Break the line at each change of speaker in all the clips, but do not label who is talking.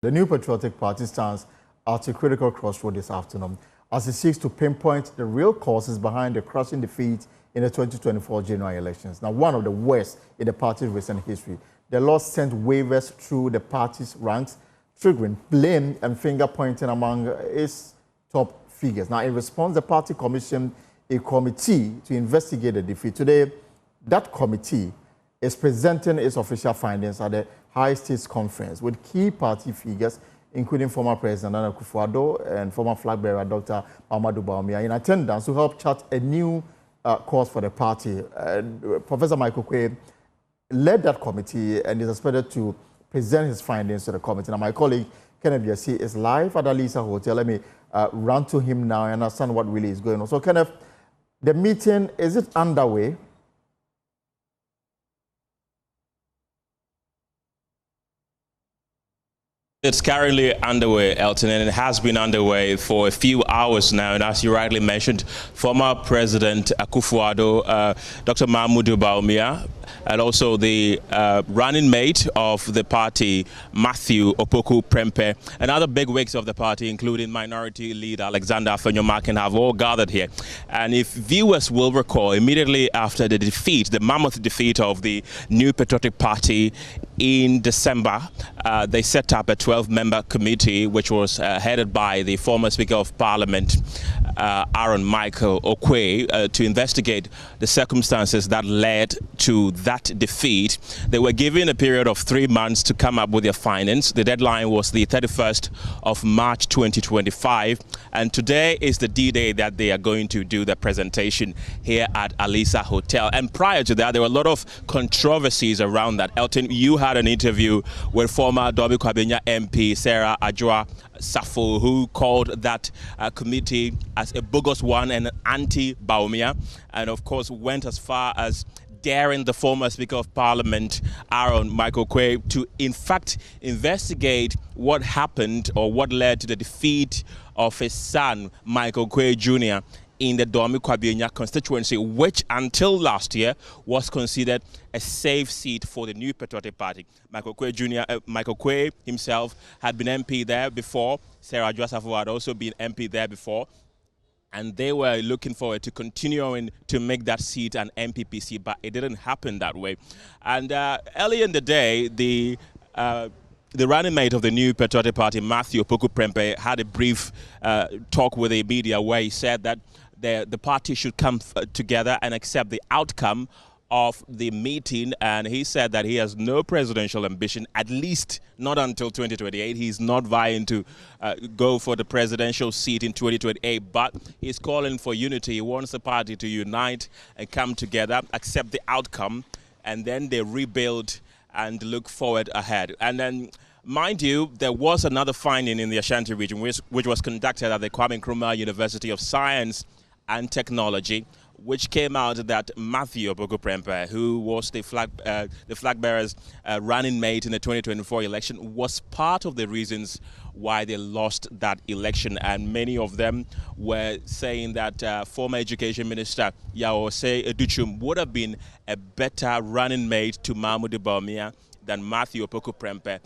The New Patriotic Party stands at a critical crossroad this afternoon as it seeks to pinpoint the real causes behind the crushing defeat in the 2024 general elections. Now, one of the worst in the party's recent history. The loss sent waves through the party's ranks, triggering blame and finger-pointing among its top figures. Now, in response, the party commissioned a committee to investigate the defeat. Today, that committee is presenting its official findings at the High States Conference with key party figures, including former President Nana Akufo-Addo and former flag bearer Dr. Mahamudu Bawumia, in attendance to help chart a new course for the party. Professor Michael Quay led that committee and is expected to present his findings to the committee. Now, my colleague Kenneth Biasi is live at Alisa Hotel. Let me run to him now and understand what really is going on. So, Kenneth, the meeting, is it underway?
It's currently underway, Elton, and it has been underway for a few hours now. And as you rightly mentioned, former President Akufo-Addo, Dr. Mahamudu Bawumia, and also the running mate of the party, Matthew Opoku Prempeh, and other bigwigs of the party, including Minority Leader Alexander Afenyo-Markin, have all gathered here. And if viewers will recall, immediately after the defeat, the mammoth defeat of the New Patriotic Party in December, they set up a 12-member committee, which was headed by the former Speaker of Parliament, Aaron Michael Okwe, to investigate the circumstances that led to that defeat. They were given a period of 3 months to come up with their findings. The deadline was the 31st of March 2025, and today is the D-Day that they are going to do the presentation here at Alisa Hotel. And prior to that, there were a lot of controversies around that. Elton, you had an interview with former Dobi Kwabenya MP Sarah Adjoa Safo, who called that committee as a bogus one and anti-Bawumia, and of course went as far as daring the former Speaker of Parliament, Aaron Michael Quay, to in fact investigate what happened or what led to the defeat of his son, Michael Quay Jr., in the Domi Kwabenya constituency, which until last year was considered a safe seat for the New Patriotic Party. Michael Quay himself had been MP there before. Sarah Adjoa Safo had also been MP there before. And they were looking forward to continuing to make that seat an NPP seat, but it didn't happen that way. And early in the day, the running mate of the New Patriotic Party, Matthew Opoku Prempeh, had a brief talk with the media where he said that the party should come together and accept the outcome of the meeting, and he said that he has no presidential ambition, at least not until 2028. He's not vying to go for the presidential seat in 2028, but he's calling for unity. He wants the party to unite and come together, accept the outcome, and then they rebuild and look forward ahead. And then, mind you, there was another finding in the Ashanti region, which was conducted at the Kwame Nkrumah University of Science and Technology, which came out that Matthew Opoku Prempeh, who was the flag bearer's running mate in the 2024 election, was part of the reasons why they lost that election. And many of them were saying that former Education Minister Yaosei Educhum would have been a better running mate to Mahamudu Bawumia than Matthew Opoku Prempeh.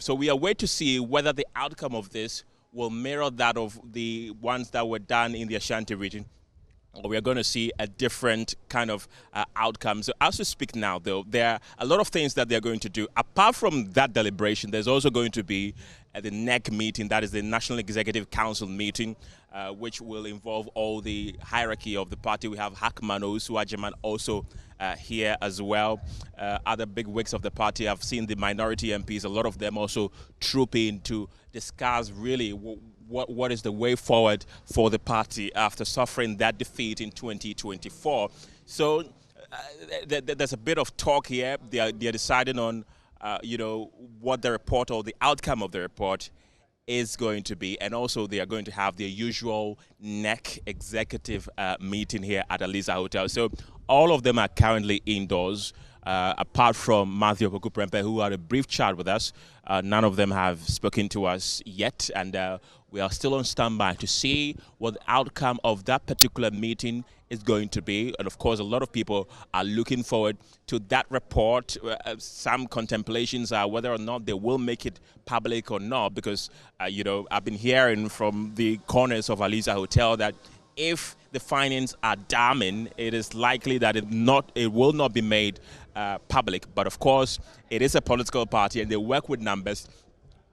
So we are waiting to see whether the outcome of this will mirror that of the ones that were done in the Ashanti region, or we are going to see a different kind of outcome. So as we speak now, though, there are a lot of things that they're going to do. Apart from that deliberation, there's also going to be the NEC meeting, that is the National Executive Council meeting, which will involve all the hierarchy of the party. We have Hackman Osuajeman also here as well. Other big wigs of the party. I've seen the minority MPs, a lot of them also trooping to discuss really what is the way forward for the party after suffering that defeat in 2024. So there's a bit of talk here. They're deciding on, what the report or the outcome of the report is going to be. And also they are going to have their usual NEC executive meeting here at Alisa Hotel. So all of them are currently indoors. apart from Matthew Okuprempe, who had a brief chat with us. None of them have spoken to us yet, and we are still on standby to see what the outcome of that particular meeting is going to be. And of course, a lot of people are looking forward to that report. Some contemplations are whether or not they will make it public or not, because, I've been hearing from the corners of Alisa Hotel that if the findings are damning, it is likely that it will not be made public. But of course, it is a political party and they work with numbers.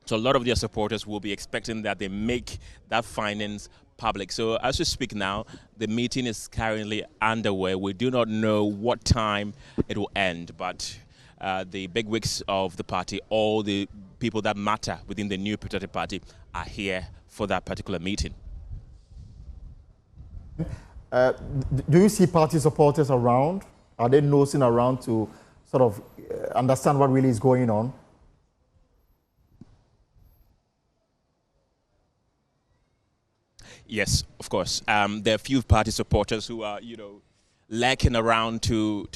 So a lot of their supporters will be expecting that they make that findings public. So as we speak now, the meeting is currently underway. We do not know what time it will end, but the bigwigs of the party, all the people that matter within the new Patriotic Party, are here for that particular meeting.
Do you see party supporters around? Are they nosing around to sort of understand what really is going on?
Yes, of course. There are a few party supporters who are, lurking around to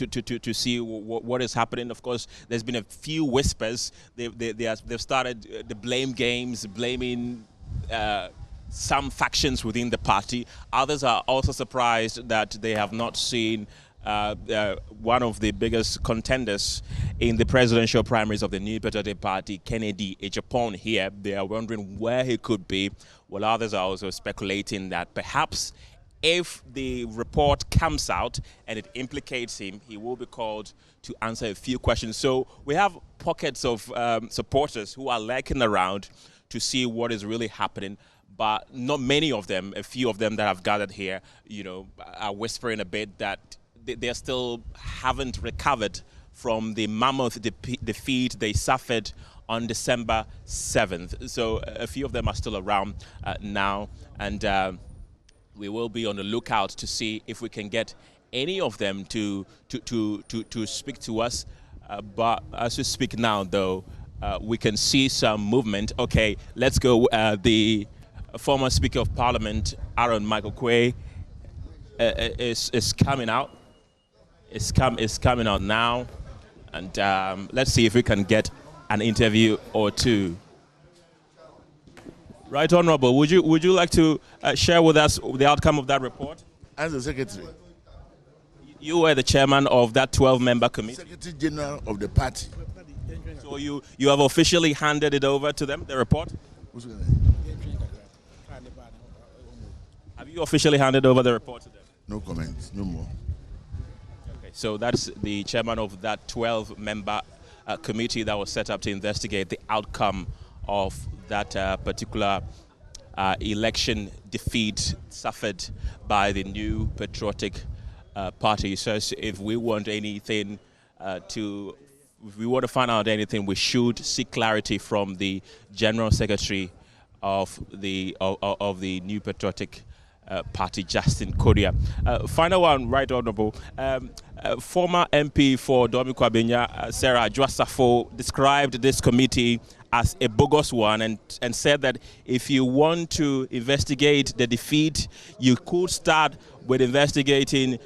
see what is happening. Of course, there's been a few whispers. They've started the blame games, blaming some factions within the party. Others are also surprised that they have not seen one of the biggest contenders in the presidential primaries of the New Patriotic Party, Kennedy Ejapon, here. They are wondering where he could be, while others are also speculating that perhaps if the report comes out and it implicates him, he will be called to answer a few questions. So we have pockets of supporters who are lurking around to see what is really happening, but not many of them. A few of them that have gathered here, are whispering a bit that they still haven't recovered from the mammoth defeat they suffered on December 7th. So a few of them are still around now, and we will be on the lookout to see if we can get any of them to speak to us. But as we speak now, though, we can see some movement. Okay, let's go. The former Speaker of Parliament, Aaron Michael Quay, is coming out. Is coming out now, and let's see if we can get an interview or two. Right, Honourable, would you like to share with us the outcome of that report?
As the Secretary.
You were the chairman of that 12-member committee.
Secretary General of the party.
So you have officially handed it over to them, the report? Have you officially handed over the report to them?
No comments, no more.
Okay, so that's the chairman of that 12-member committee that was set up to investigate the outcome of that particular election defeat suffered by the New Patriotic Party. So if we want anything if we want to find out anything, we should seek clarity from the General Secretary of the New Patriotic Party, Justin Kodia. Final one, Right Honourable. Former MP for Domi Kwabenya, Sarah Adwoa-Safo, described this committee as a bogus one and said that if you want to investigate the defeat, you could start with investigating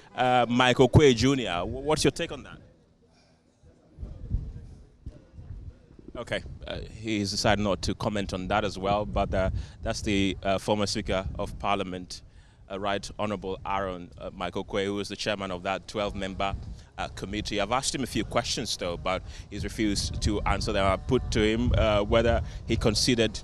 Michael Quay Jr. What's your take on that? Okay, he's decided not to comment on that as well, but that's the former Speaker of Parliament, Right Honourable Aaron Michael Quay, who is the chairman of that 12-member committee. I've asked him a few questions, though, but he's refused to answer them. I put to him whether he considered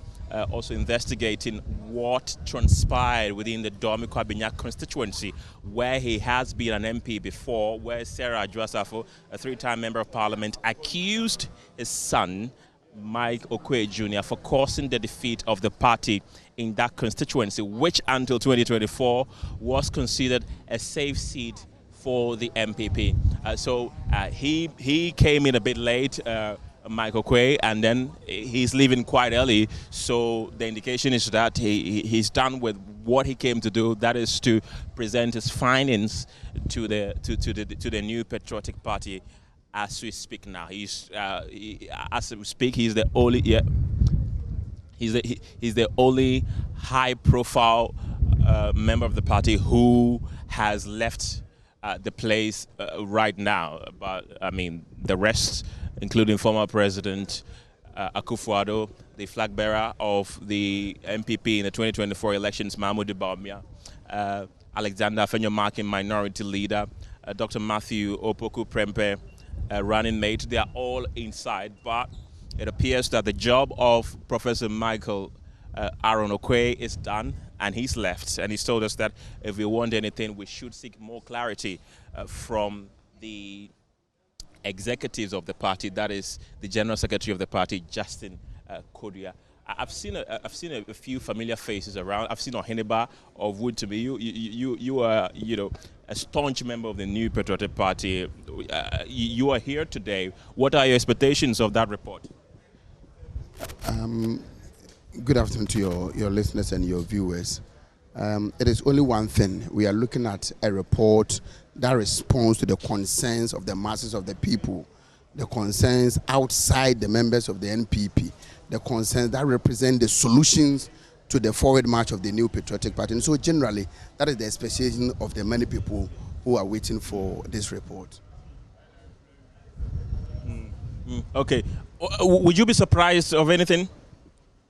also investigating what transpired within the Domi Kwabenya constituency, where he has been an MP before, where Sarah Adwoa-Safo, a three-time member of Parliament, accused his son, Mike Okoye Jr., for causing the defeat of the party in that constituency, which until 2024 was considered a safe seat for the NPP. So he came in a bit late, Michael Quay, and then he's leaving quite early. So the indication is that he's done with what he came to do, that is to present his findings to the New Patriotic Party. As we speak now, as we speak, he's the only he's the only high-profile member of the party who has left the place right now. But I mean, the rest, including former President Akufo-Addo, the flag bearer of the NPP in the 2024 elections, Mahmoud Bawumia, Alexander Afenyo-Markin, minority leader, Dr. Matthew Opoku Prempeh, running mate, they are all inside. But it appears that the job of Professor Michael Aaron Okwe is done, and he's left. And he's told us that if we want anything, we should seek more clarity from the executives of the party, that is the General Secretary of the party, Justin Kodia. I've seen a few familiar faces around. I've seen Oheniba of Wood-to-be. You are, you know, a staunch member of the New Patriotic Party. You are here today. What are your expectations of that report?
Good afternoon to your listeners and your viewers. It is only one thing. We are looking at a report that responds to the concerns of the masses of the people, the concerns outside the members of the NPP, the concerns that represent the solutions to the forward march of the New Patriotic Party. And so generally, that is the expectation of the many people who are waiting for this report.
Okay. Would you be surprised of anything?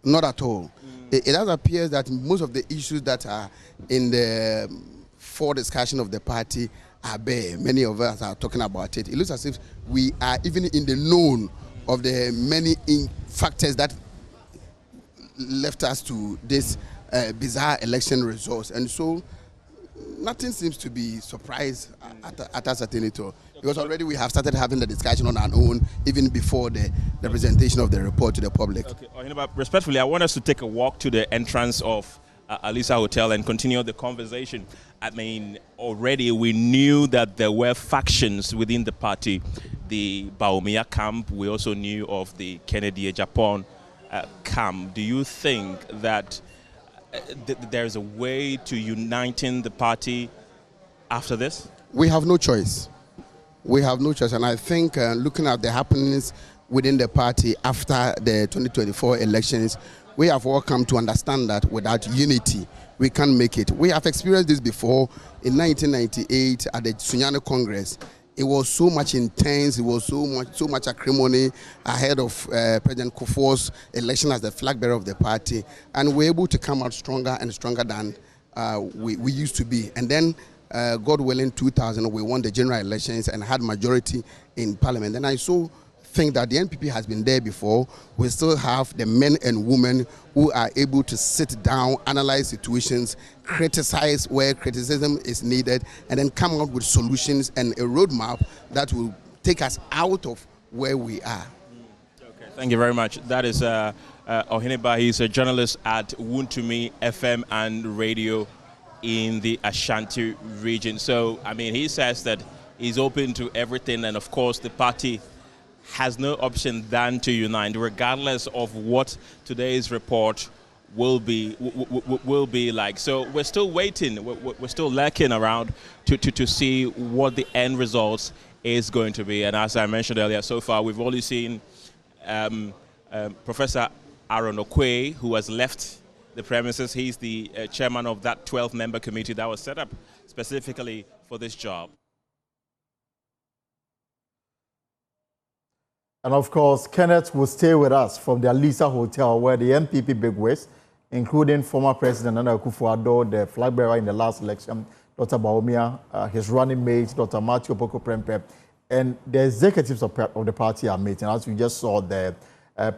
Not at all. It does appear that most of the issues that are in the for discussion of the party are bare. Many of us are talking about it. It looks as if we are even in the known of the many factors that left us to this bizarre election results. And so nothing seems to be surprised at us at any time. Because already we have started having the discussion on our own even before the presentation of the report to the public.
Okay, respectfully, I want us to take a walk to the entrance of Alisa Hotel and continue the conversation. I mean, already we knew that there were factions within the party. The Bawumia camp, we also knew of the Kennedy Japan camp. Do you think that there's a way to uniting the party after this?
We have no choice. We have no choice. And I think looking at the happenings within the party after the 2024 elections, we have all come to understand that without unity, we can't make it. We have experienced this before in 1998 at the Sunyani Congress. It was so much intense, it was so much acrimony ahead of President Kufuor's election as the flag bearer of the party. And we're able to come out stronger and stronger than we used to be. And then, God willing, 2000, we won the general elections and had majority in parliament. And I so think that the NPP has been there before. We still have the men and women who are able to sit down, analyze situations, criticize where criticism is needed, and then come out with solutions and a roadmap that will take us out of where we are.
Okay, thank you very much. That is Oheniba. He's a journalist at Wontumi FM and radio in the Ashanti region. So, I mean, he says that he's open to everything, and of course the party has no option than to unite, regardless of what today's report will be like. So we're still waiting. We're still lurking around to see what the end results is going to be. And as I mentioned earlier, so far we've only seen Professor Aaron Okwe, who has left the premises. He's the chairman of that 12-member committee that was set up specifically for this job.
And of course, Kenneth will stay with us from the Alisa Hotel, where the NPP bigwigs, including former President Nana Akufo-Addo, the flag bearer in the last election, Dr. Bawumia, his running mate, Dr. Matthew Opoku Prempeh, and the executives of the party are meeting. As we just saw there,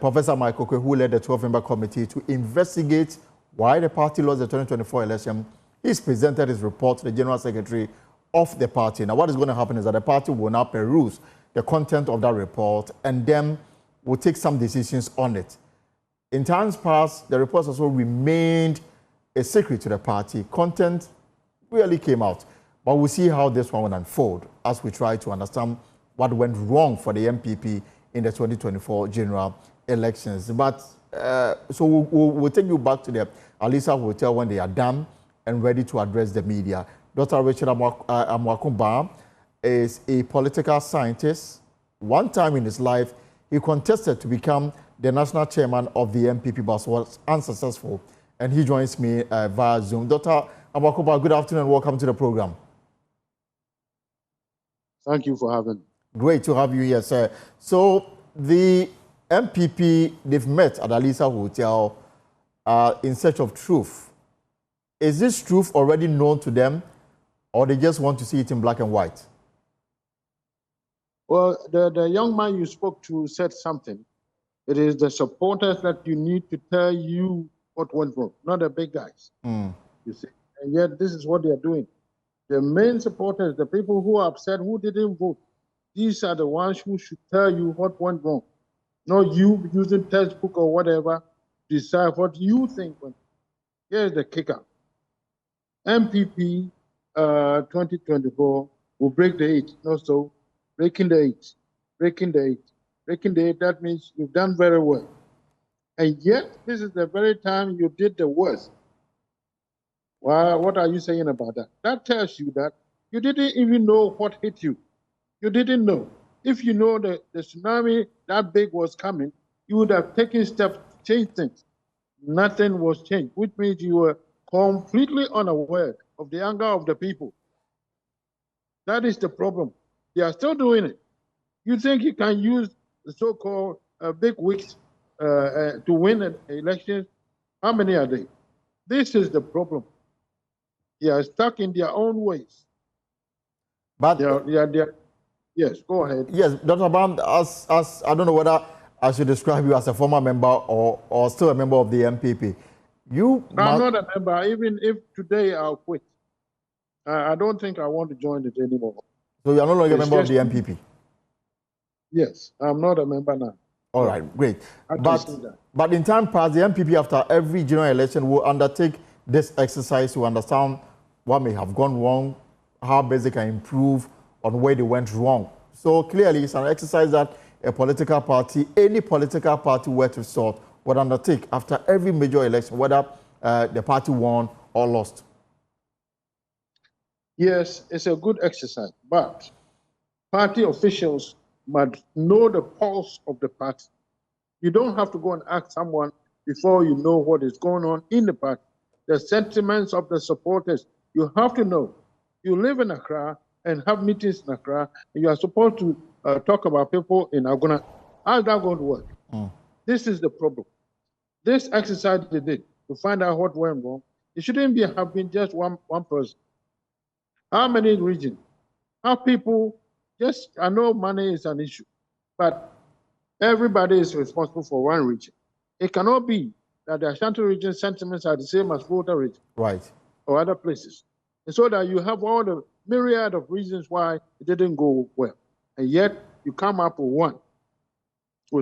Professor Michael Okwe, who led the 12-member committee to investigate why the party lost the 2024 election, he's presented his report to the General Secretary of the party. Now, what is going to happen is that the party will now peruse the content of that report, and then we'll take some decisions on it. In times past, the report also remained a secret to the party. Content really came out, but we'll see how this one will unfold as we try to understand what went wrong for the NPP in the 2024 general elections. But so we'll take you back to the Alisa Hotel when they are done and ready to address the media. Dr. Richard Amwakumba is a political scientist. One time in his life, he contested to become the national chairman of the NPP, but was unsuccessful. And he joins me via Zoom. Dr. Amwakumba, good afternoon and welcome to the program.
Thank you for having me.
Great to have you here, sir. So the NPP, they've met at Alisa Hotel in search of truth. Is this truth already known to them, or they just want to see it in black and white?
Well, the young man you spoke to said something. It is the supporters that you need to tell you what went wrong, not the big guys. You see, and yet this is what they are doing. The main supporters, the people who are upset, who didn't vote, these are the ones who should tell you what went wrong. Not you using textbook or whatever to decide what you think went wrong. Here's the kicker. NPP 2024 will break the 8. No, so breaking the 8, breaking the 8, breaking the 8. That means you've done very well. And yet, this is the very time you did the worst. Well, what are you saying about that? That tells you that you didn't even know what hit you. You didn't know. If you know the tsunami that big was coming, you would have taken steps to change things. Nothing was changed, which means you were completely unaware of the anger of the people. That is the problem. They are still doing it. You think you can use the so-called big wigs to win elections? How many are they? This is the problem. They are stuck in their own ways.
But
yes, go ahead.
Yes, Dr. Bam, as I don't know whether I should describe you as a former member or still a member of the NPP.
I'm not a member. Even if today I'll quit, I don't think I want to join it anymore.
So you're no longer a member of the NPP?
Yes, I'm not a member now.
All right, great. But in time past, the NPP, after every general election, will undertake this exercise to understand what may have gone wrong, how best they can improve on where they went wrong. So clearly, it's an exercise that a political party, any political party were to sort, would undertake after every major election, whether the party won or lost.
Yes, it's a good exercise, but party officials must know the pulse of the party. You don't have to go and ask someone before you know what is going on in the party. The sentiments of the supporters, you have to know. You live in Accra and have meetings in Accra, and you are supposed to talk about people in Agona. How's that going to work? This is the problem. This exercise they did to find out what went wrong, it shouldn't have been just one person. How many regions? How people I know money is an issue, but everybody is responsible for one region. It cannot be that the Ashanti region sentiments are the same as Volta region.
Right.
Or other places. And so that you have all the myriad of reasons why it didn't go well. And yet you come up with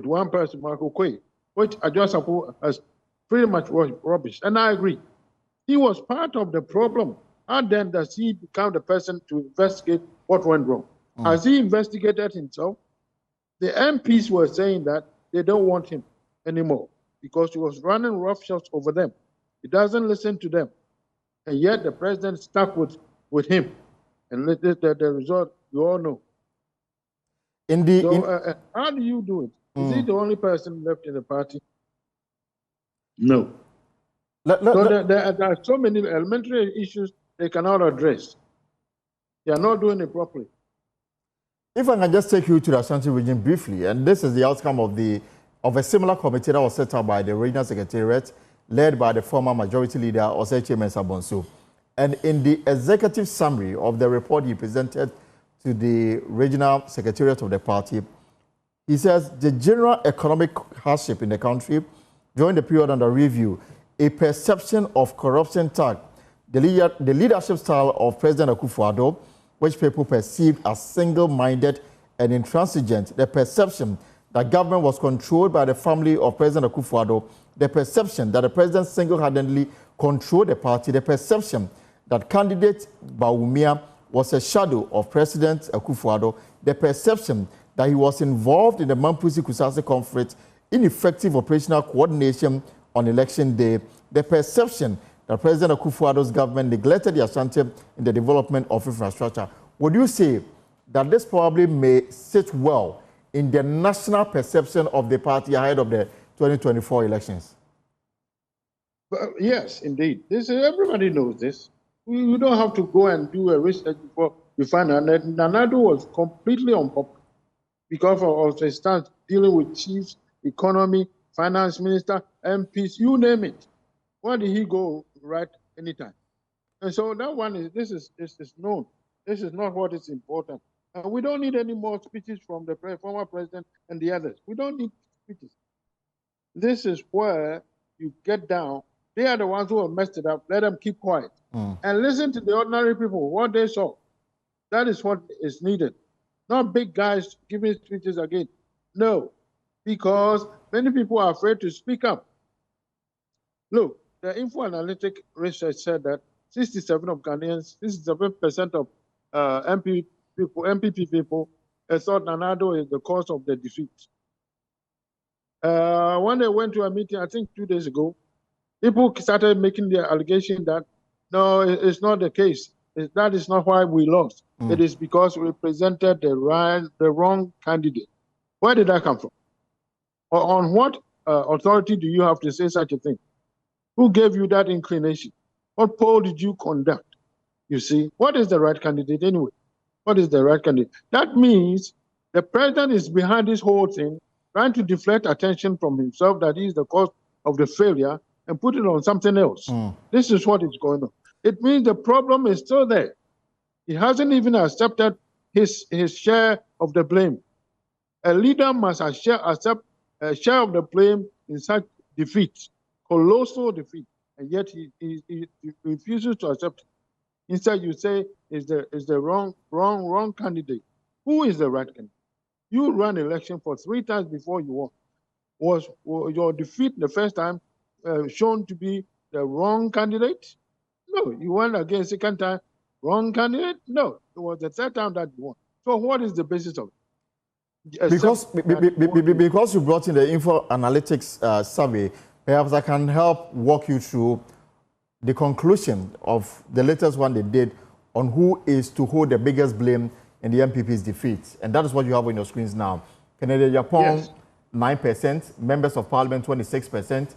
one person, Michael Quay, which I just suppose as pretty much rubbish. And I agree. He was part of the problem. And then does he become the person to investigate what went wrong? Has he investigated himself? The MPs were saying that they don't want him anymore because he was running roughshod over them. He doesn't listen to them. And yet the president stuck with him. And the result, you all know. How do you do it? Is he the only person left in the party? No. There are so many elementary issues they cannot address. They are not doing it properly.
If I can just take you to the Ashanti region briefly, and this is the outcome of a similar committee that was set up by the regional secretariat, led by the former majority leader, Oseche Mensah Bonsu. And in the executive summary of the report he presented to the regional secretariat of the party, he says the general economic hardship in the country during the period under review, a perception of corruption tag, the leadership style of President Akufo-Addo, which people perceived as single-minded and intransigent, the perception that government was controlled by the family of President Akufo-Addo, the perception that the president single-handedly controlled the party, the perception that candidate Bawumia was a shadow of President Akufo-Addo, the perception that he was involved in the Mampusi-Kusase conflict, ineffective operational coordination on election day, the perception that President Akufo-Addo's government neglected the Ashanti in the development of infrastructure. Would you say that this probably may sit well in the national perception of the party ahead of the 2024 elections?
Yes, indeed. Everybody knows this. You don't have to go and do a research You find out that Nanado was completely unpopular because of his stance dealing with chiefs, economy, finance minister, MPs, you name it. Where did he go right anytime? And so that one is this is known. This is not what is important. And we don't need any more speeches from the former president and the others. We don't need speeches. This is where you get down. They are the ones who have messed it up. Let them keep quiet. And listen to the ordinary people, what they saw. That is what is needed. Not big guys giving speeches again. No, because many people are afraid to speak up. Look, the info analytic research said that 67% of Ghanaians, 67% of MPP people thought Nanado is the cause of the defeat. When they went to a meeting, I think 2 days ago, people started making the allegation that, no, it's not the case. That is not why we lost. It is because we presented the wrong candidate. Where did that come from? Or on what authority do you have to say such a thing? Who gave you that inclination? What poll did you conduct? You see, what is the right candidate anyway? What is the right candidate? That means the president is behind this whole thing, trying to deflect attention from himself that he is the cause of the failure and put it on something else. This is what is going on. It means the problem is still there. He hasn't even accepted his share of the blame. A leader must accept a share of the blame in such defeat, colossal defeat, and yet he refuses to accept it. Instead, you say is the wrong candidate. Who is the right candidate? You ran election for 3 times before you won. Was your defeat the first time shown to be the wrong candidate? No, you won again second time. Wrong candidate? No, it was the third time that you won. So what is the basis of it?
Because you brought in the info analytics survey, perhaps I can help walk you through the conclusion of the latest one they did on who is to hold the biggest blame in the NPP's defeat. And that is what you have on your screens now. Canada, Japan, yes. 9%, members of parliament, 26%,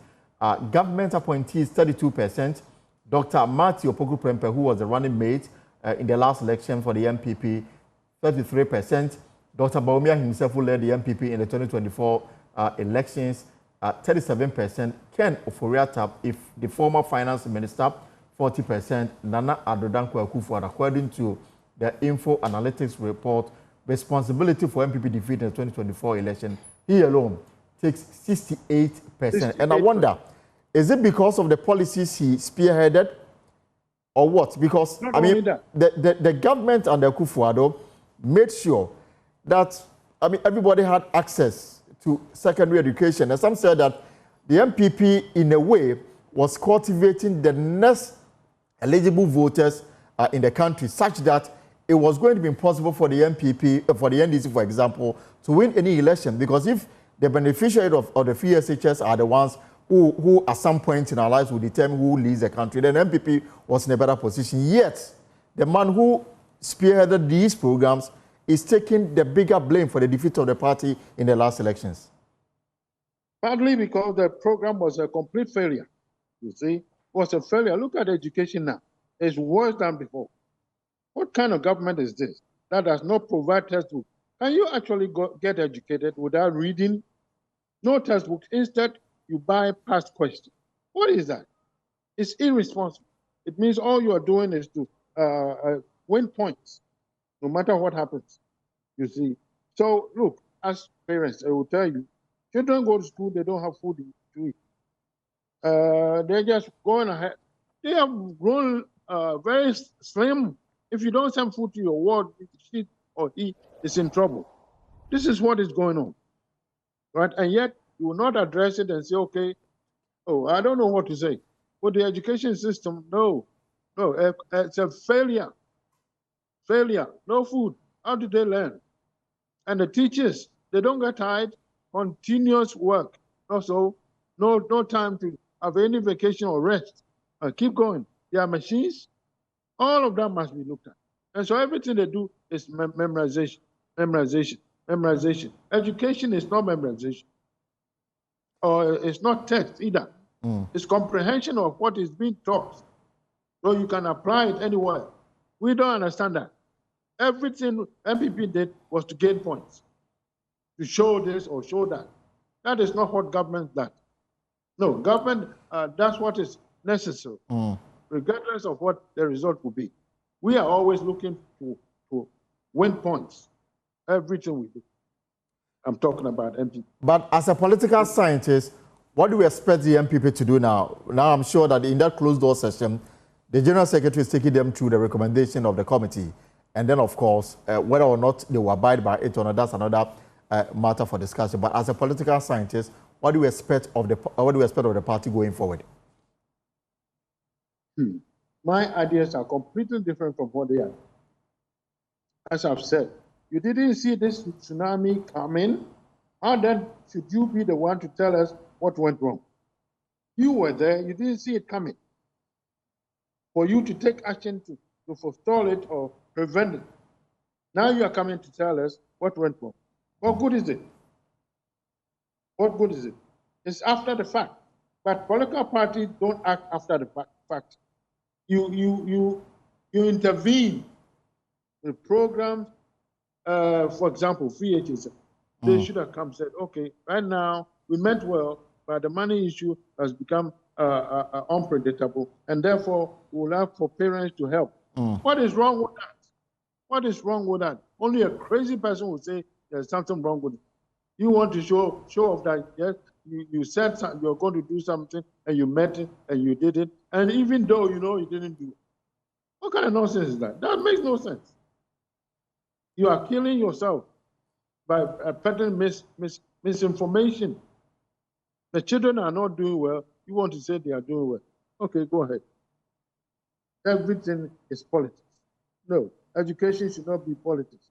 government appointees, 32%, Dr. Matthew Opoku-Prempeh, who was the running mate in the last election for the NPP, 33%, Dr. Bawumia himself, who led the NPP in the 2024 elections, 37%, Ken Ofori-Atta, if the former finance minister, 40%, Nana Addo Dankwa Akufo-Addo, according to the Info Analytics report, responsibility for NPP defeat in the 2024 election, he alone takes 68%. And I wonder, is it because of the policies he spearheaded or what? Because, I mean, the government under Akufo-Addo made sure that, I mean, everybody had access to secondary education. And some said that the NPP, in a way, was cultivating the next eligible voters in the country, such that it was going to be impossible for the NPP, for the NDC, for example, to win any election. Because if the beneficiaries of the free SHS are the ones who at some point in our lives will determine who leads the country, then NPP was in a better position. Yet, the man who spearheaded these programs is taking the bigger blame for the defeat of the party in the last elections.
Partly because the program was a complete failure. You see, it was a failure. Look at education now. It's worse than before. What kind of government is this that does not provide textbooks? Can you actually get educated without reading? No textbooks. Instead, you buy past questions. What is that? It's irresponsible. It means all you are doing is to win points, no matter what happens, you see. So, look, as parents, I will tell you, children go to school, they don't have food to eat. They're just going ahead. They have grown very slim. If you don't send food to your ward, she or he is in trouble. This is what is going on, right? And yet, you will not address it and say, okay, oh, I don't know what to say. But the education system, no, it's a failure. Failure, no food. How do they learn? And the teachers, they don't get tired, continuous work. Also, no time to have any vacation or rest. Keep going. There are machines. All of that must be looked at. And so everything they do is memorization. Education is not memorization. Or it's not text either. It's comprehension of what is being taught. So you can apply it anywhere. We don't understand that. Everything NPP did was to gain points, to show this or show that. That is not what government does. No, government does what is necessary, regardless of what the result will be. We are always looking to win points. Everything we do. I'm talking about NPP.
But as a political scientist, what do we expect the NPP to do now? Now I'm sure that in that closed door session, the General Secretary is taking them through the recommendation of the committee. And then, of course, whether or not they will abide by it or not, that's another matter for discussion. But as a political scientist, what do we expect of the party going forward?
My ideas are completely different from what they are. As I've said, you didn't see this tsunami coming. How then should you be the one to tell us what went wrong? You were there, you didn't see it coming. For you to take action to forestall it or prevent it. Now you are coming to tell us what went wrong. What good is it? What good is it? It's after the fact. But political parties don't act after the fact. You intervene with programs, for example, VHS. They should have come and said, okay, right now we meant well, but the money issue has become unpredictable, and therefore we'll have for parents to help. What is wrong with that? What is wrong with that? Only a crazy person would say there's something wrong with it. You want to show off that, yes, you said you're going to do something, and you met it, and you did it, and even though you know you didn't do it. What kind of nonsense is that? That makes no sense. You are killing yourself by peddling misinformation. The children are not doing well. You want to say they are doing well. Okay, go ahead. Everything is politics. No, education should not be politics.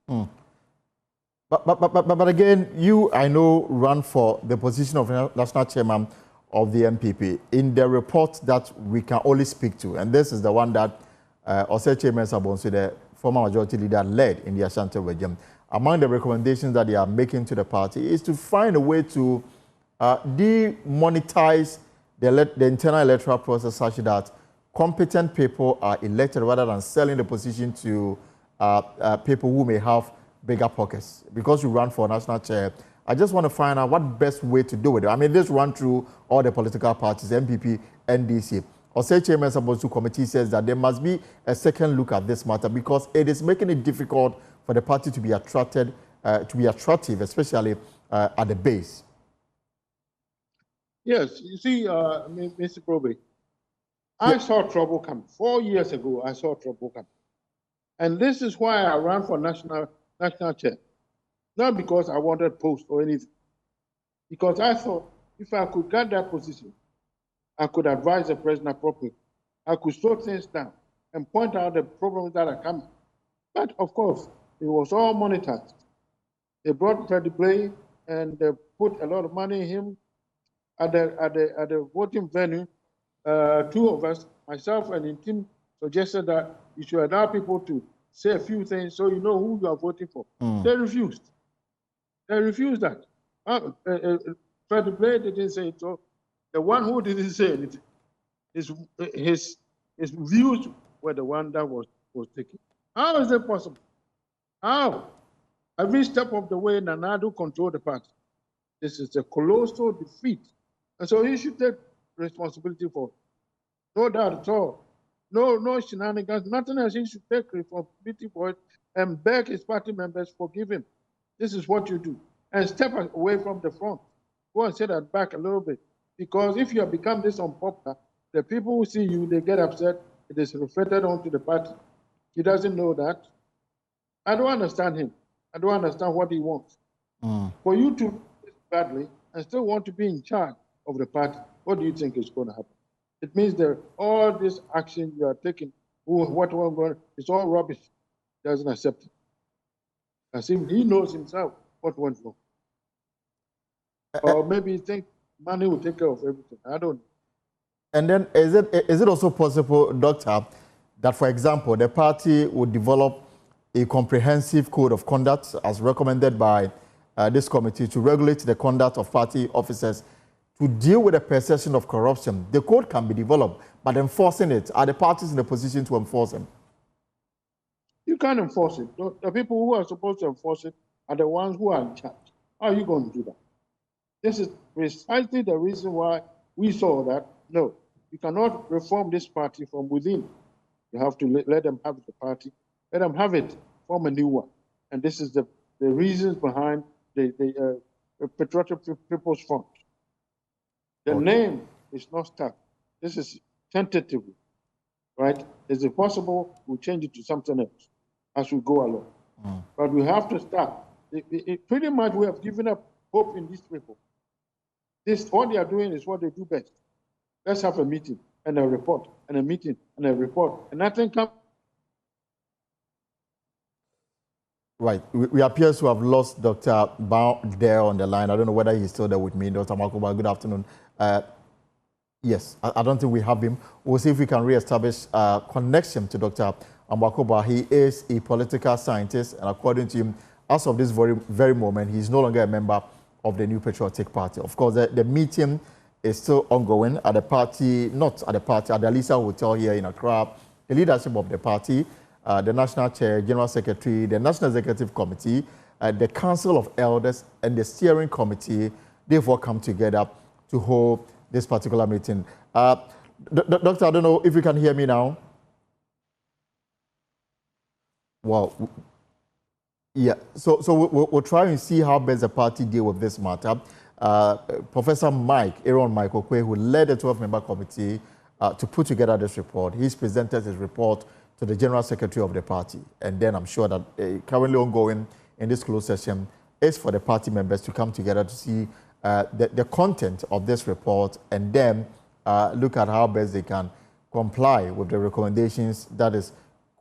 But again, you, I know, run for the position of national chairman of the NPP. In the report that we can only speak to, and this is the one that Ose Chairman Sabonsu, the former majority leader, led in the Ashanti region. Among the recommendations that they are making to the party is to find a way to demonetize the internal electoral process such that competent people are elected rather than selling the position to people who may have bigger pockets. Because you run for national chair, I just want to find out what best way to do it. I mean, this run through all the political parties, NPP, NDC. Ose Chairman Sabonsu committee says that there must be a second look at this matter because it is making it difficult for the party to be attractive, especially at the base.
Yes, you see, Mr. Probe, I saw trouble come. 4 years ago, I saw trouble come. And this is why I ran for national chair. Not because I wanted post or anything. Because I thought if I could get that position, I could advise the president appropriately. I could slow things down and point out the problems that are coming. But of course, it was all monetized. They brought Freddie Blay and they put a lot of money in him. At the voting venue, two of us, myself and the team, suggested that you should allow people to say a few things so you know who you are voting for. They refused. They refused that. Freddie Blay didn't say it, so the one who didn't say anything, his views were the one that was taken. How is it possible? How? Every step of the way, Nanado controlled the party. This is a colossal defeat. And so he should take responsibility for it. No doubt at all. No shenanigans, nothing else. He should take responsibility for it and beg his party members forgive him. This is what you do. And step away from the front. Go and set that back a little bit. Because if you have become this unpopular, the people who see you, they get upset. It is reflected onto the party. He doesn't know that. I don't understand him. I don't understand what he wants. For you to do this badly and still want to be in charge of the party, what do you think is going to happen? It means that all this action you are taking, it's all rubbish. He doesn't accept it. As if he knows himself what went wrong. Or maybe he thinks money will take care of everything. I don't know.
And then is it also possible, Doctor, that, for example, the party would develop a comprehensive code of conduct as recommended by this committee to regulate the conduct of party officers to deal with the perception of corruption? The code can be developed, but enforcing it, are the parties in a position to enforce them?
You can't enforce it. The people who are supposed to enforce it are the ones who are in charge. How are you going to do that? This is precisely the reason why we saw that, no, you cannot reform this party from within. You have to let them have the party, let them have it, form a new one. And this is the reasons behind the Patriotic People's Front. The name is not stuck. This is tentatively, right? Is it possible we'll change it to something else as we go along? But we have to start. Pretty much we have given up hope in these people. What they are doing is what they do best. Let's have a meeting and a report, and a meeting and a report, and nothing comes.
Right. We appear to have lost Dr. Bao there on the line. I don't know whether he's still there with me. Dr. Makoba, good afternoon. Yes, I don't think we have him. We'll see if we can re-establish connection to Dr. Makoba. He is a political scientist, and according to him, as of this very moment, he's no longer a member of the New Patriotic Party. Of course, the meeting is still ongoing at the party, not at the party, at the Alisa Hotel here in Accra. The leadership of the party, the National Chair, General Secretary, the National Executive Committee, the Council of Elders, and the Steering Committee, they've all come together to hold this particular meeting. Doctor, I don't know if you can hear me now. Well, yeah, so we'll try and see how best the party deal with this matter. Professor Aaron Michael Kwe, who led the 12-member committee to put together this report, he's presented his report to the General Secretary of the party. And then I'm sure that currently ongoing in this closed session is for the party members to come together to see the content of this report and then look at how best they can comply with the recommendations that is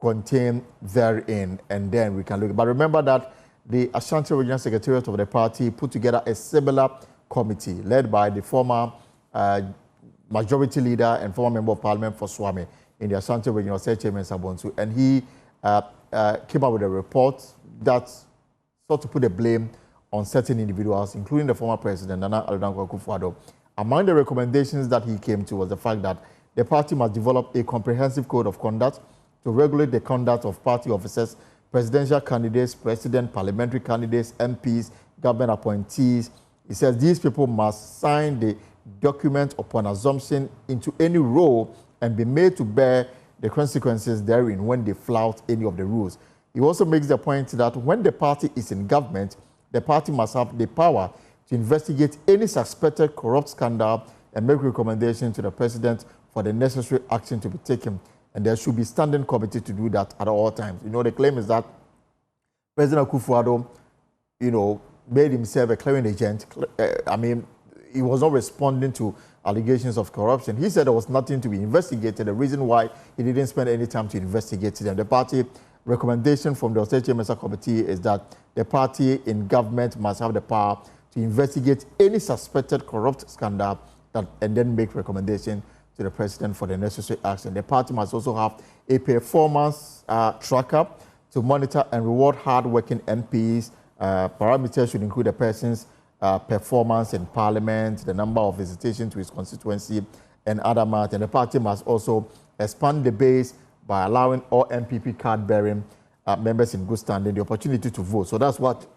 contained therein, and then we can look. But remember that the Ashanti Regional Secretariat of the party put together a similar committee led by the former majority leader and former member of parliament for Swami in the Ashanti Regional Chairman Sabonsu, and he came up with a report that sought to put the blame on certain individuals, including the former president, Nana Addo Akufo-Addo. Among the recommendations that he came to was the fact that the party must develop a comprehensive code of conduct to regulate the conduct of party officers, presidential candidates, president, parliamentary candidates, MPs, government appointees. He says these people must sign the document upon assumption into any role and be made to bear the consequences therein when they flout any of the rules. He also makes the point that when the party is in government, the party must have the power to investigate any suspected corrupt scandal and make recommendations to the president for the necessary action to be taken. And there should be standing committee to do that at all times. You know, the claim is that President Akufo-Addo, made himself a clearing agent. He was not responding to allegations of corruption. He said there was nothing to be investigated. The reason why he didn't spend any time to investigate them. The party recommendation from the Osei Committee is that the party in government must have the power to investigate any suspected corrupt scandal and then make recommendation to the president for the necessary action. The party must also have a performance tracker to monitor and reward hard-working MPs. Parameters should include the person's performance in parliament, the number of visitations to his constituency, and other matters. And the party must also expand the base by allowing all NPP card-bearing members in good standing the opportunity to vote. So that's what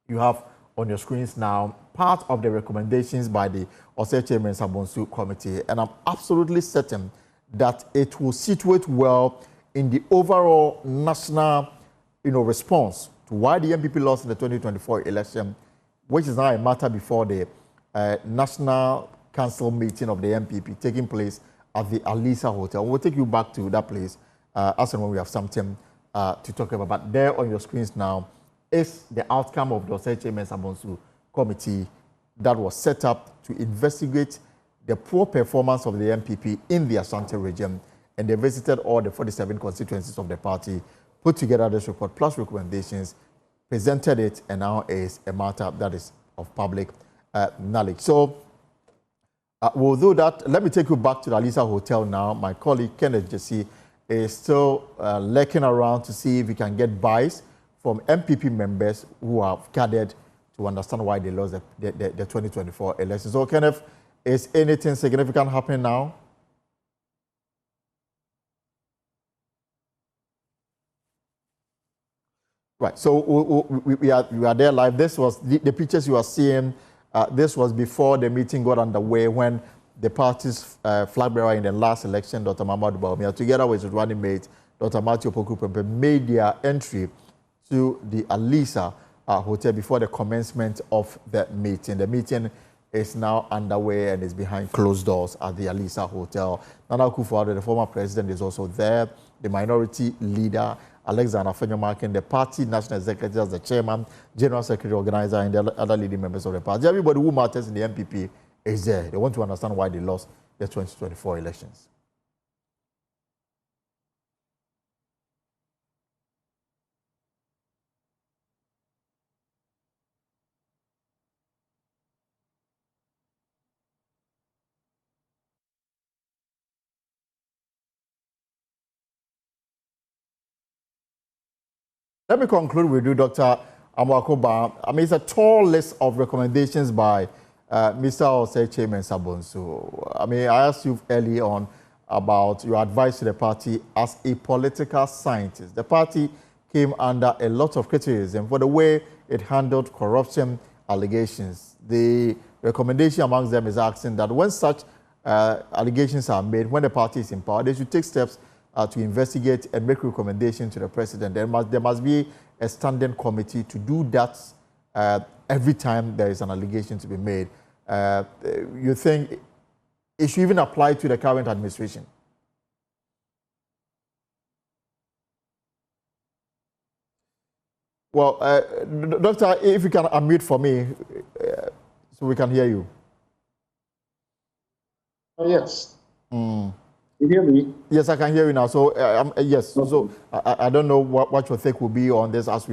you have on your screens now, part of the recommendations by the Osei Chairman Sabonsu Committee. And I'm absolutely certain that it will situate well in the overall national response to why the NPP lost in the 2024 election, which is now a matter before the National Council meeting of the NPP taking place at the Alisa Hotel. We'll take you back to that place as and when we have something to talk about. But there on your screens now is the outcome of the Osei Chairman Sabonsu Committee that was set up to investigate the poor performance of the NPP in the Ashanti region, and they visited all the 47 constituencies of the party, put together this report plus recommendations, presented it, and now is a matter that is of public knowledge. So we'll do that. Let me take you back to the Alisa Hotel now. My colleague Kenneth Jesse is still lurking around to see if he can get buys from NPP members who have gathered to understand why they lost the 2024 elections. So, Kenneth, is anything significant happening now? Right. So we are there live. This was the pictures you are seeing. This was before the meeting got underway when the party's flag bearer in the last election, Dr. Mamadou Bawumia, together with his running mate, Dr. Matthew Poku-Prempeh, made their entry to the Alisa Hotel before the commencement of the meeting. The meeting is now underway and is behind closed doors at the Alisa Hotel. Nana Akufo-Addo, the former president, is also there. The minority leader, Alexander Fenyomakin, the party national executive, the chairman, general secretary, organizer, and the other leading members of the party. Everybody who matters in the NPP is there. They want to understand why they lost the 2024 elections. Let me conclude with you, Dr. Amwakoba. I mean, it's a tall list of recommendations by Mr. Ose Chairman Sabonso. I mean, I asked you early on about your advice to the party as a political scientist. The party came under a lot of criticism for the way it handled corruption allegations. The recommendation amongst them is asking that when such allegations are made, when the party is in power, they should take steps to investigate and make recommendations to the president. There must be a standing committee to do that every time there is an allegation to be made. You think it should even apply to the current administration? Well, Doctor, if you can unmute for me so we can hear you.
Oh, yes. You hear me?
Yes, I can hear you now. So, yes.
Okay.
So, I don't know what your take will be on this as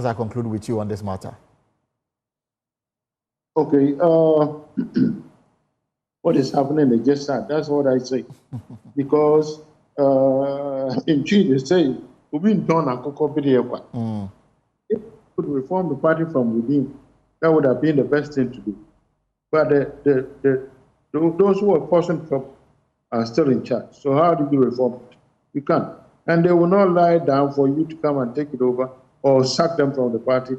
I conclude with you on this matter.
Okay. What is happening is just that. That's what I say. Because in Chile, they say, we've been done a If we could reform the party from within, that would have been the best thing to do. But those who are forcing from are still in charge. So how do you reform it? You can't. And they will not lie down for you to come and take it over or sack them from the party.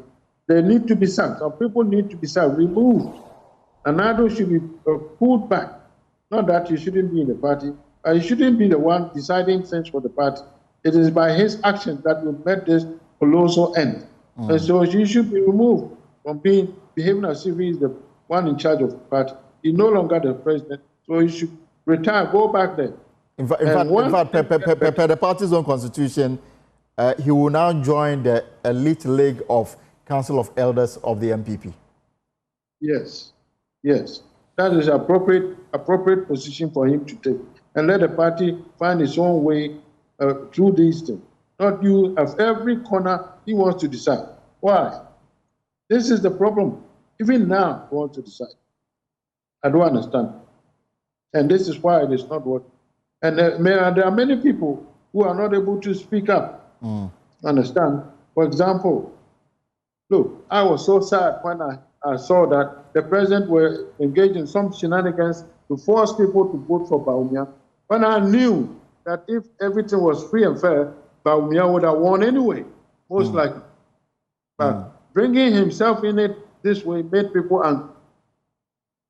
They need to be sacked. Some people need to be sacked, removed. And others should be pulled back. Not that you shouldn't be in the party. You shouldn't be the one deciding things for the party. It is by his actions that will make this colossal end. And so he should be removed from behaving as if he is the one in charge of the party. He's no longer the president, so he should retire, go back there.
In fact, per the party's own constitution, he will now join the elite league of Council of Elders of the NPP.
Yes, yes. That is appropriate position for him to take. And let the party find its own way through these things. Not you, at every corner, he wants to decide. Why? This is the problem. Even now, he wants to decide. I don't understand. And this is why it is not working. And there are many people who are not able to speak up. Understand? For example, look, I was so sad when I saw that the president were engaged in some shenanigans to force people to vote for Bawumia. When I knew that if everything was free and fair, Bawumia would have won anyway, most likely. But bringing himself in it this way made people angry.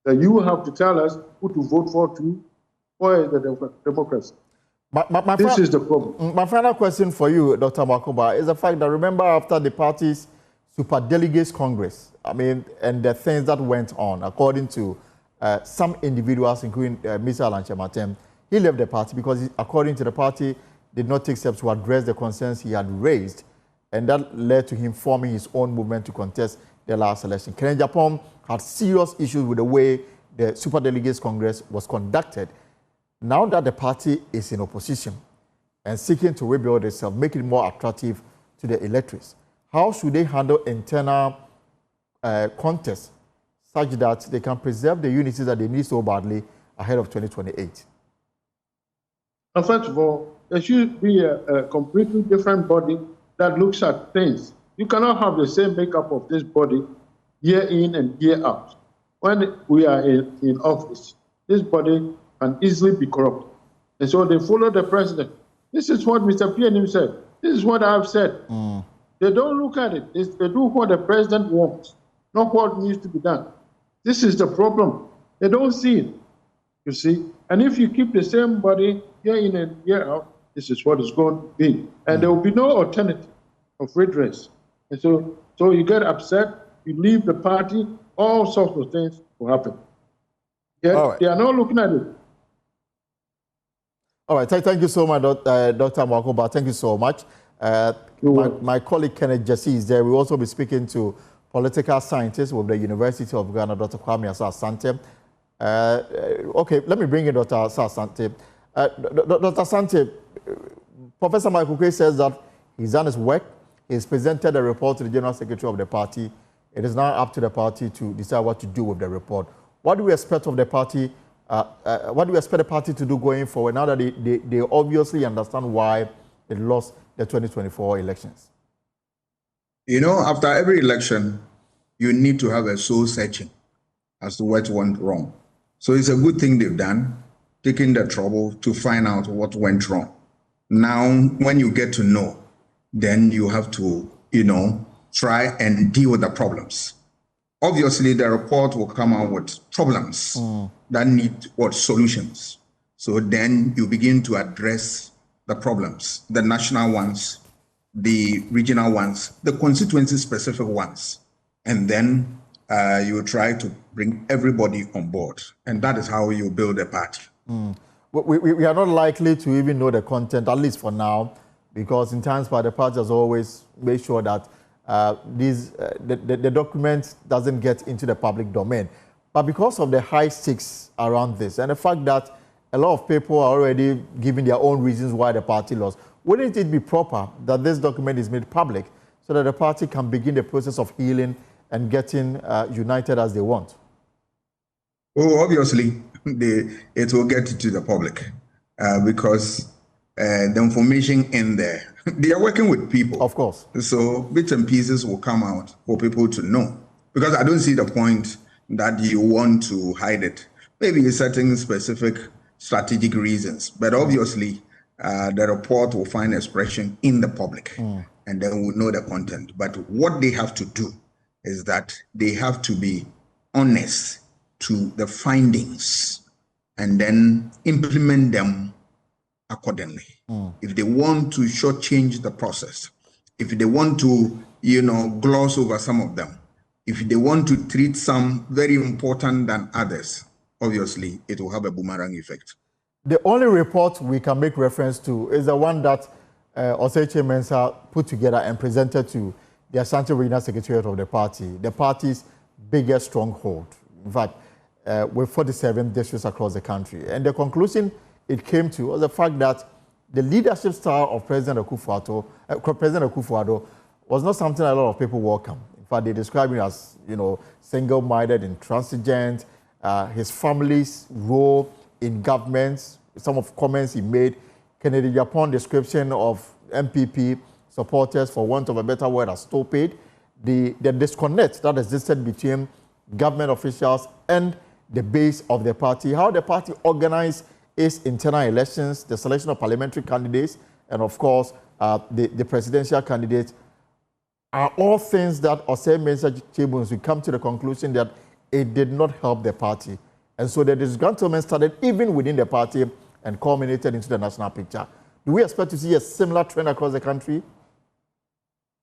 That you have to tell us who to vote for too. Where is the democracy? This is the problem.
My final question for you, Dr. Makoba, is the fact that remember after the party's Superdelegates Congress, I mean, and the things that went on, according to some individuals, including Mr. Alan Chematem, he left the party because, according to the party, did not take steps to address the concerns he had raised, and that led to him forming his own movement to contest the last election. Kenya Japan had serious issues with the way the Superdelegates Congress was conducted. Now that the party is in opposition and seeking to rebuild itself, make it more attractive to the electorates, how should they handle internal contests such that they can preserve the unity that they need so badly ahead of 2028?
And first of all, there should be a completely different body that looks at things. You cannot have the same makeup of this body year in and year out. When we are in office, this body can easily be corrupt. And so they follow the president. This is what Mr. PNM said. This is what I've said. They don't look at it. They do what the president wants, not what needs to be done. This is the problem. They don't see it, you see. And if you keep the same body year in and year out, this is what it's going to be. And there will be no alternative of redress. And so you get upset, you leave the party, all sorts of things will happen. Yet,
right.
They are not looking at it.
All right, thank you so much, Dr. Mwakoba. Thank you so much. My colleague Kenneth Jesse is there. We'll also be speaking to political scientist with the University of Ghana, Dr. Kwame Asante. Okay, let me bring in Dr. Asante. Dr. Asante, Professor Michael Kwe says that he's done his work. He's presented a report to the General Secretary of the party. It is now up to the party to decide what to do with the report. What do we expect of the party? What do we expect the party to do going forward now that they obviously understand why they lost the 2024 elections?
You know, after every election, you need to have a soul searching as to what went wrong. So it's a good thing they've done, taking the trouble to find out what went wrong. Now, when you get to know, then you have to, try and deal with the problems. Obviously, the report will come out with problems that need solutions. So then you begin to address the problems, the national ones, the regional ones, the constituency-specific ones, and then you try to bring everybody on board. And that is how you build a party.
We are not likely to even know the content, at least for now, because in times past, the party has always made sure that the document doesn't get into the public domain. But because of the high stakes around this and the fact that a lot of people are already giving their own reasons why the party lost, wouldn't it be proper that this document is made public so that the party can begin the process of healing and getting united as they want?
Oh, obviously, it will get to the public because the information in there, they are working with people.
Of course.
So bits and pieces will come out for people to know. Because I don't see the point that you want to hide it. Maybe certain specific strategic reasons, but obviously the report will find expression in the public and then we'll know the content. But what they have to do is that they have to be honest to the findings and then implement them accordingly. If they want to shortchange the process, if they want to, gloss over some of them, if they want to treat some very important than others, obviously it will have a boomerang effect.
The only report we can make reference to is the one that Oseche Mensah put together and presented to the Ashanti Regional Secretariat of the party's biggest stronghold. In fact, with 47 districts across the country. And the conclusion it came to was the fact that the leadership style of President Akufo-Addo was not something a lot of people welcome. In fact, they describe him as, single-minded, intransigent, his family's role in government, some of comments he made, Kennedy Japan description of NPP supporters, for want of a better word, as stupid, the disconnect that existed between government officials and the base of the party, how the party organized its internal elections, the selection of parliamentary candidates, and of course, the presidential candidates, are all things that Osei Mensah Chibuns will come to the conclusion that it did not help the party. And so the disgruntlement started even within the party and culminated into the national picture. Do we expect to see a similar trend across the country?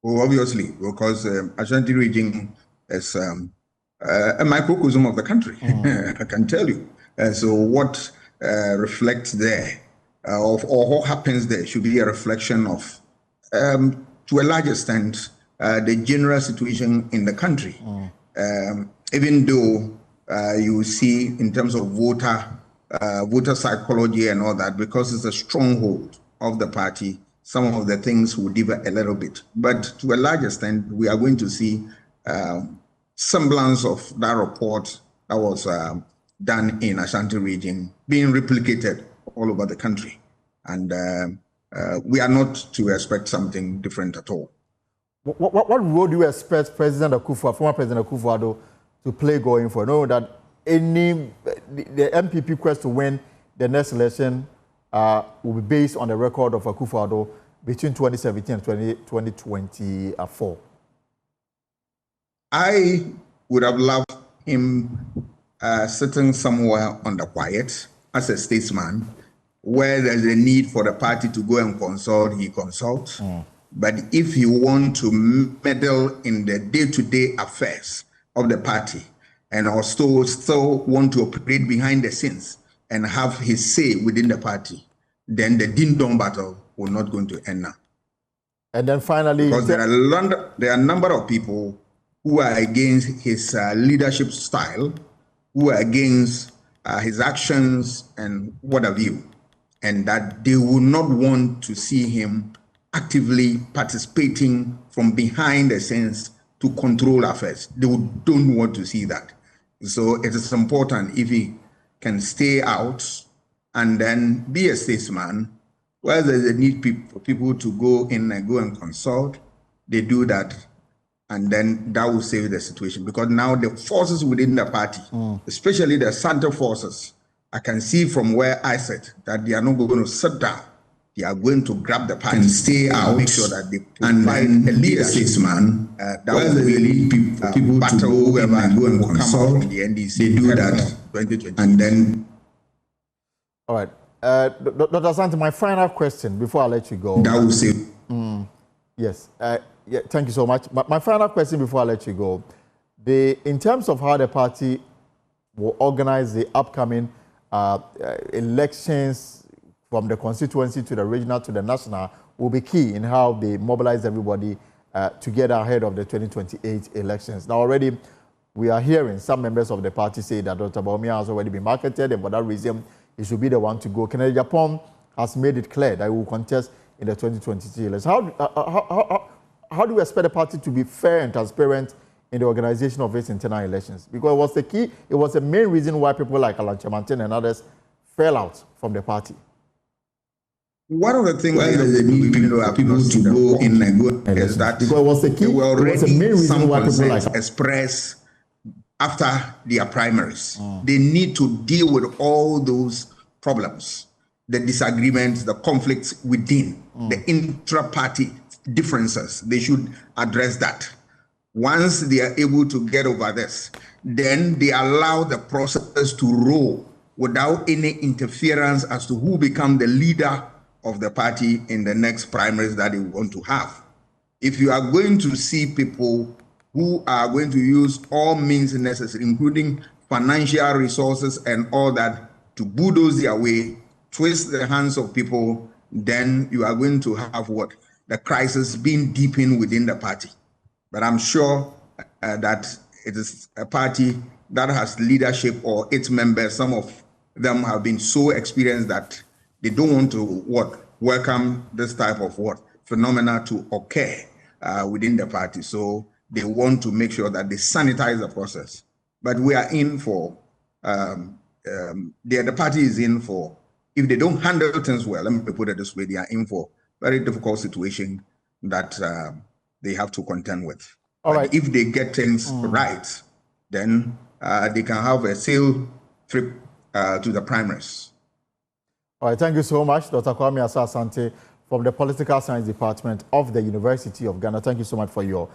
Well, obviously, because Ashanti region is a microcosm of the country, I can tell you. So what reflects there, or what happens there, should be a reflection of, to a large extent, the general situation in the country. Even though you see in terms of voter psychology and all that, because it's a stronghold of the party, some of the things will differ a little bit. But to a large extent, we are going to see semblance of that report that was done in Ashanti region being replicated all over the country. And we are not to expect something different at all.
What role do you expect former President Akufo-Addo to play going forward? Know that the NPP quest to win the next election will be based on the record of Akufo-Addo between 2017 and 2024?
I would have loved him sitting somewhere on the quiet as a statesman, where there's a need for the party to go and consult, he consults. But if you want to meddle in the day-to-day affairs of the party and also still want to operate behind the scenes and have his say within the party, then the ding-dong battle will not going to end now.
And then finally,
because there are a number of people who are against his leadership style, who are against his actions and what have you, and that they will not want to see him actively participating from behind the scenes to control affairs. They don't want to see that. So it is important if he can stay out and then be a statesman, where there's a need for people to go in and go and consult, they do that, and then that will save the situation. Because now the forces within the party, especially the center forces, I can see from where I sit that they are not going to sit down. They are going to grab the party and stay out, make sure that they provide a leader statesman that will really people to go and go and consult from the NDC. They do that 2020, and then.
All right, Dr. Asante, my final question before I let you go.
That will save.
Yes. Yeah, thank you so much. My final question before I let you go, in terms of how the party will organize the upcoming elections from the constituency to the regional to the national, will be key in how they mobilize everybody together ahead of the 2028 elections. Now already we are hearing some members of the party say that Dr. Bawumia has already been marketed, and for that reason he should be the one to go. Kennedy Japan has made it clear that he will contest in the 2023 elections. How do you expect the party to be fair and transparent in the organization of its internal elections? Because it was the key, it was the main reason why people like Alan Chamantin and others fell out from the party.
One of the things that they need people to go in and go is that
because it was the key, it was the main reason why people like
express after their primaries. They need to deal with all those problems, the disagreements, the conflicts within, the intra-party differences. They should address that. Once they are able to get over this, then they allow the process to roll without any interference as to who become the leader of the party in the next primaries that they want to have. If you are going to see people who are going to use all means necessary, including financial resources and all that, to bulldoze their way, twist the hands of people, then you are going to have what? The crisis being deepened within the party. But I'm sure that it is a party that has leadership, or its members, some of them have been so experienced that they don't want to welcome this type of phenomena to occur within the party. So they want to make sure that they sanitize the process. But we are in for, the party is in for, if they don't handle things well, let me put it this way, they are in for very difficult situation that they have to contend with.
All right.
If they get things right, then they can have a sail trip to the primaries.
All right, thank you so much, Dr. Kwame Asante from the Political Science Department of the University of Ghana. Thank you so much for your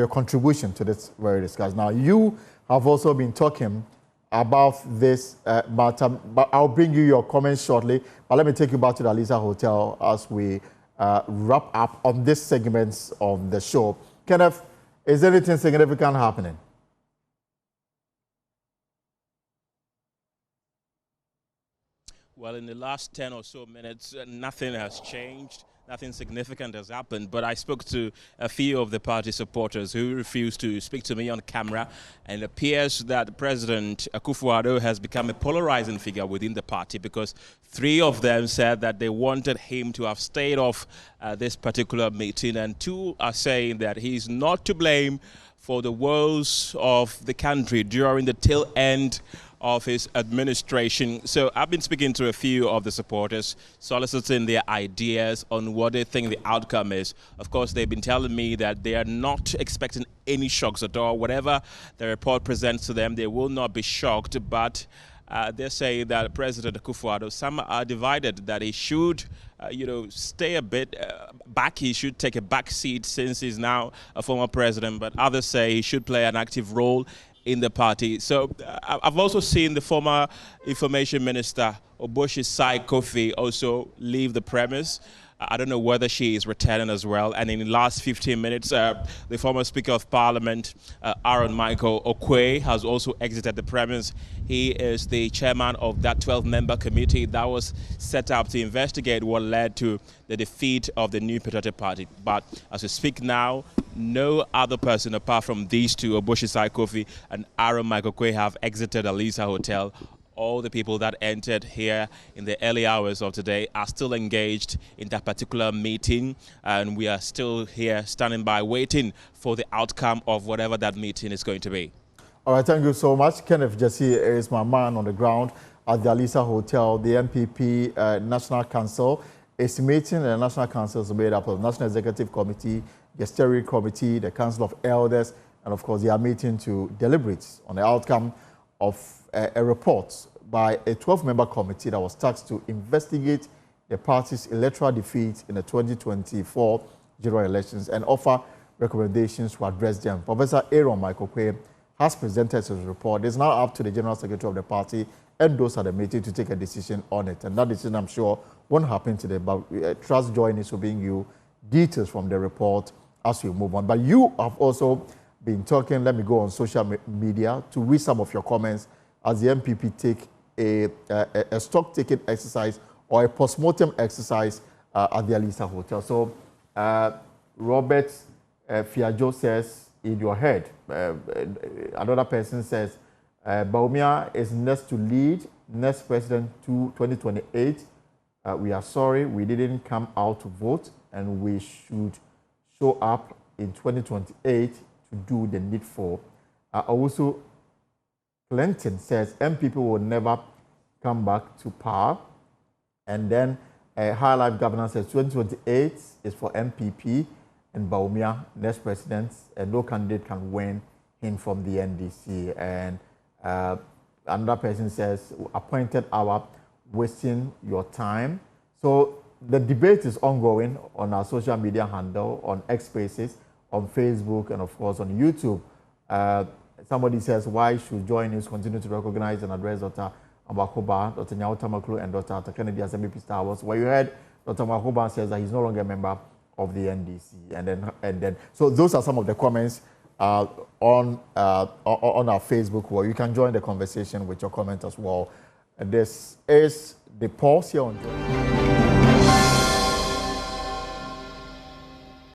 contribution to this very discussion. Now, you have also been talking about this matter, but I'll bring you your comments shortly. But let me take you back to the Alisa Hotel as we wrap up on this segment of the show. Kenneth, is anything significant happening?
Well, in the last 10 or so minutes, nothing has changed. Nothing significant has happened, but I spoke to a few of the party supporters who refused to speak to me on camera, and it appears that President Akufo-Addo has become a polarizing figure within the party, because 3 of them said that they wanted him to have stayed off this particular meeting, and 2 are saying that he's not to blame for the woes of the country during the tail end of his administration. So I've been speaking to a few of the supporters, soliciting their ideas on what they think the outcome is. Of course, they've been telling me that they are not expecting any shocks at all. Whatever the report presents to them, they will not be shocked, but they're saying that President Akufo-Addo, some are divided that he should, stay a bit back. He should take a back seat since he's now a former president. But others say he should play an active role in the party. So I've also seen the former information minister, Oboshi Kofi, also leave the premise. I don't know whether she is returning as well. And in the last 15 minutes, the former Speaker of Parliament, Aaron Michael Okwe, has also exited the premise. He is the chairman of that 12-member committee that was set up to investigate what led to the defeat of the New Patriotic Party. But as we speak now, no other person apart from these two, Oboshi Kofi and Aaron Michael Okwe, have exited Alisa Hotel. All the people that entered here in the early hours of today are still engaged in that particular meeting, and we are still here standing by waiting for the outcome of whatever that meeting is going to be.
All right, thank you so much. Kenneth Jesse is my man on the ground at the Alisa Hotel. The NPP National Council is meeting. The National Council is made up of the National Executive Committee, the Steering Committee, the Council of Elders, and of course they are meeting to deliberate on the outcome of a report by a 12-member committee that was tasked to investigate the party's electoral defeat in the 2024 general elections and offer recommendations to address them. Professor Aaron Michael Okwe has presented his report. It's now up to the General Secretary of the party and those at the meeting to take a decision on it. And that decision, I'm sure, won't happen today, but trust Joy is bringing you details from the report as we move on. But you have also been talking, let me go on social media to read some of your comments as the NPP take a stock-taking exercise or a post-mortem exercise at the Alisa Hotel. So Robert Fiajo says, in your head. Another person says, Bawumia is next to lead, next president to 2028. We are sorry we didn't come out to vote, and we should show up in 2028 to do the needful. Also, Clinton says NPP will never come back to power. And then High Life Governor says 2028 is for NPP and Bawumia, next president, and no candidate can win him from the NDC. And another person says, appointed hour, wasting your time. So the debate is ongoing on our social media handle, on X Spaces, on Facebook, and of course on YouTube. Somebody says, why should Joy News continue to recognize and address Dr. Abakoba, Dr. Nyauta Maklu, and Dr. Kennedy as MVP Star Wars? Well, you heard Dr. Abakoba says that he's no longer a member of the NDC. And then, so those are some of the comments on our Facebook, where you can join the conversation with your comment as well. And this is the pulse here on Joy.